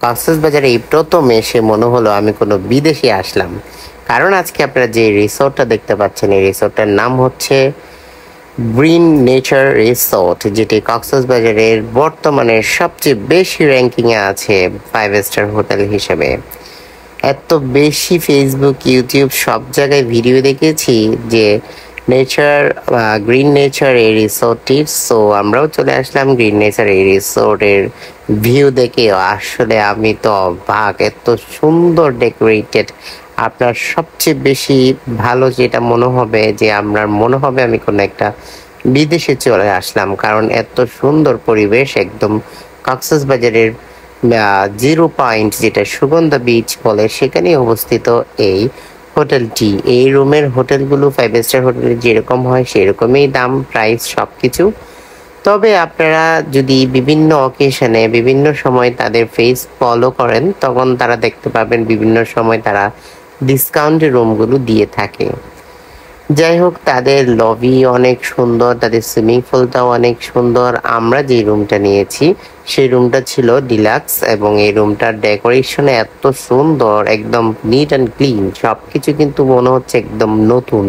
কক্সবাজারে এই প্রথম এসে মনে হলো আমি কোনো বিদেশে আসলাম। কারণ আজকে আপনারা যে রিসোর্টটা দেখতে পাচ্ছেন এই রিসোর্টটার নাম হচ্ছে গ্রিন নেচার রিসোর্ট, যেটি কক্সবাজারের বর্তমানে সবচেয়ে বেশি র্যাঙ্কিংয়ে আছে 5 স্টার হোটেল হিসেবে। এত বেশি ফেসবুক, ইউটিউব সব জায়গায় ভিডিও দেখেছি যে নেচার, গ্রিন নেচার এই রিসোর্টটির। সো আমরাও চলে আসলাম গ্রিন নেচার এই রিসোর্টের ভিউ দেখে। আসলে আমি তো অবাক, এত সুন্দর ডেকোরেটেড। আপনার সবচেয়ে বেশি ভালো যেটা মনে হবে যে আপনার মনে হবে আমি কোনো একটা বিদেশে চলে আসলাম, কারণ এত সুন্দর পরিবেশ। একদম কক্সবাজারের জিরো পয়েন্ট, যেটা সুগন্ধা বিচ বলে, সেখানে অবস্থিত এই হোটেলটি। এই রুমের হোটেলগুলো 5 স্টার হোটেলে যেরকম হয় সেরকমই দাম, প্রাইস সব কিছু। তবে আপনারা যদি বিভিন্ন অকেশনে বিভিন্ন সময় তাদের ফেস ফলো করেন তখন তারা দেখতে পাবেন বিভিন্ন সময় তারা ডিসকাউন্টের রুমগুলো দিয়ে থাকে। যাই হোক, তাদের লবি অনেক সুন্দর, তাদের সুইমিং পুলটাও অনেক সুন্দর। আমরা যে রুমটা নিয়েছি সেই রুমটা ছিল ডিলাক্স, এবং এই রুমটার ডেকোরেশন এত সুন্দর, একদম নিট অ্যান্ড ক্লিন। সব কিছু কিন্তু মনে হচ্ছে একদম নতুন।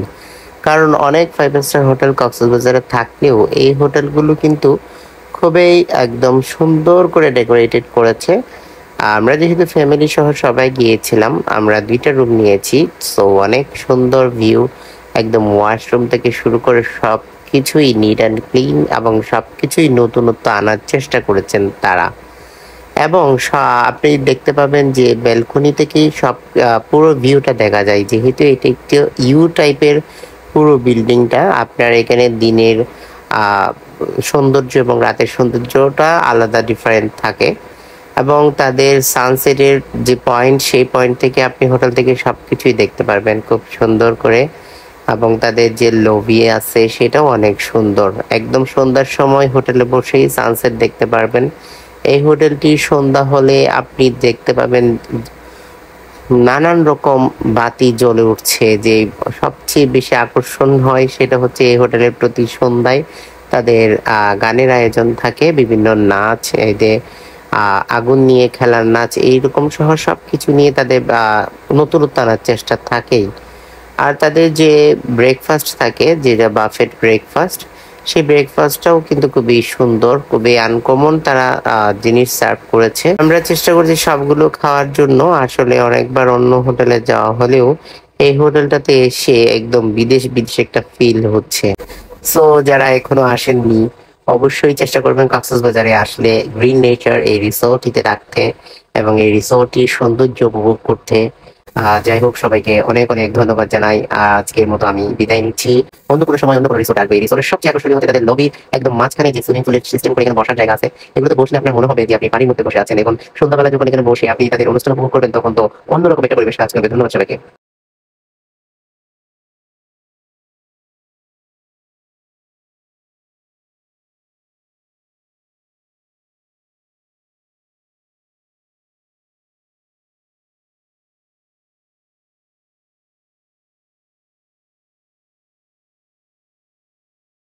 কারণ অনেক 5 স্টার হোটেল কক্সবাজারে থাকলেও এই হোটেলগুলো কিন্তু খুবই একদম সুন্দর করে ডেকোরেটেড করেছে। আমরা যেহেতু ফ্যামিলি সহ সবাই গিয়েছিলাম, আমরা 2টা রুম নিয়েছি। সো অনেক সুন্দর ভিউ, একদম ওয়াশরুম থেকে শুরু করে সব কিছুই নিট অ্যান্ড ক্লিন, এবং সব কিছুই নতুনত্ব আনার চেষ্টা করেছেন তারা। এবং আপনি দেখতে পাবেন যে ব্যালকনি থেকেই সব পুরো ভিউটা দেখা যায়, যেহেতু এটা একটু ইউ টাইপের পুরো বিল্ডিংটা। আপনার এখানে দিনের সৌন্দর্য এবং রাতের সৌন্দর্যটা আলাদা, ডিফারেন্ট থাকে। এবং তাদের সানসেটের যে পয়েন্ট, সেই পয়েন্ট থেকে আপনি হোটেল থেকে সব কিছুই দেখতে পারবেন খুব সুন্দর করে। এবং তাদের যে লবি আছে সেটাও অনেক সুন্দর। একদম সন্ধ্যার সময় হোটেলে বসেই সানসেট দেখতে পারবেন। এই হোটেলটি সন্ধ্যা হলে আপনি দেখতে পাবেন নানান রকম বাতি জ্বলে উঠছে। যে সবচেয়ে বেশি আকর্ষণ হয় সেটা হচ্ছে এই হোটেলের প্রতি সন্ধ্যায় তাদের গানের আয়োজন থাকে, বিভিন্ন নাচ, এদের আগুন নিয়ে খেলার নাচ, এইরকম সহ সব কিছু নিয়ে তাদের নতুনত্ব আনার চেষ্টা থাকেই। আর তাদের যে ব্রেকফাস্ট থাকে, যেটা বাফেট ব্রেকফাস্ট, সেই ব্রেকফাস্টটাও কিন্তু খুবই সুন্দর, খুবই আনকমন তারা জিনিস সার্ভ করেছে। আমরা চেষ্টা করছি সবগুলো খাওয়ার জন্য। আসলে অনেকবার অন্য হোটেলে যাওয়া হলেও এই হোটেলটাতে এসে একদম বিদেশ বিদেশ একটা ফিল হচ্ছে। সো যারা এখনো আসেননি অবশ্যই চেষ্টা করবেন কক্সবাজারে আসলে গ্রিন নেচার এই রিসোর্টটিতে থাকতে এবং এই রিসোর্টটির সৌন্দর্য উপভোগ করতে। যাই হোক, সবাইকে অনেক অনেক ধন্যবাদ জানাই। আজকের মতো আমি বিদায় নিচ্ছি। অন্য কোনো সময় অন্য কোনো রিসোর্ট আসবে। এই রিসোর্টের সবচেয়ে আকর্ষণীয় হচ্ছে তাদের লবির একদম মাঝখানে যে সুইমিং পুলের সিস্টেম করে এখানে বসার জায়গা আছে। এগুলোতে বসলে আপনার মনে হবে যে আপনি পানির মধ্যে বসে আছেন। এখন সন্ধ্যাবেলা যখন এখানে বসে আপনি তাদের অনুষ্ঠান উপভোগ করবেন তখন তো অন্যরকম একটা পরিবেশ কাজ করবে। ধন্যবাদ সবাইকে।